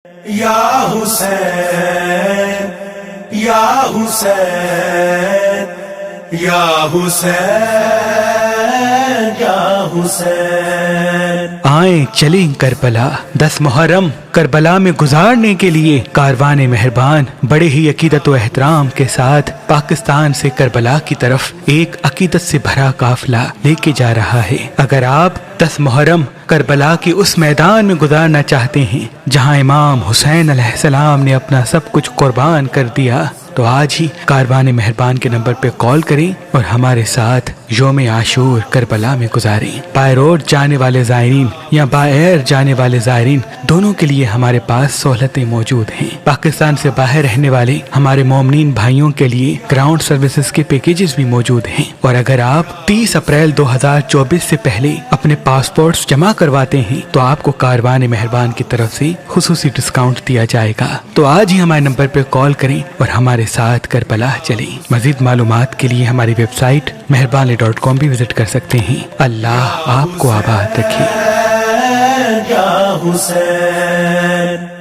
یا حسین یا حسین یا حسین یا حسین، آئیں چلیں کربلا 10 محرم کربلا میں گزارنے کے لیے کاروان مہربان بڑے ہی عقیدت و احترام کے ساتھ پاکستان سے کربلا کی طرف ایک عقیدت سے بھرا قافلہ لے کے جا رہا ہے۔ اگر آپ 10 محرم کربلا کے اس میدان میں گزارنا چاہتے ہیں جہاں امام حسین علیہ السلام نے اپنا سب کچھ قربان کر دیا، تو آج ہی کاروان مہربان کے نمبر پہ کال کریں اور ہمارے ساتھ یوم عاشور کربلا میں گزاریں۔ بائی روڈ جانے والے زائرین یا بائی ایئر جانے والے زائرین دونوں کے لیے ہمارے پاس سہولتیں موجود ہیں۔ پاکستان سے باہر رہنے والے ہمارے مومنین بھائیوں کے لیے گراؤنڈ سروسز کے پیکیجز بھی موجود ہیں، اور اگر آپ 30 اپریل 2024 سے پہلے اپنے پاسپورٹس جمع کرواتے ہیں تو آپ کو کاروان مہربان کی طرف سے خصوصی ڈسکاؤنٹ دیا جائے گا۔ تو آج ہی ہمارے نمبر پہ کال کریں اور ہمارے ساتھ کربلا چلیں۔ مزید معلومات کے لیے ہماری ویب سائٹ مہربان.com بھی وزٹ کر سکتے ہیں۔ اللہ آپ کو آباد رکھے۔ یا حسین۔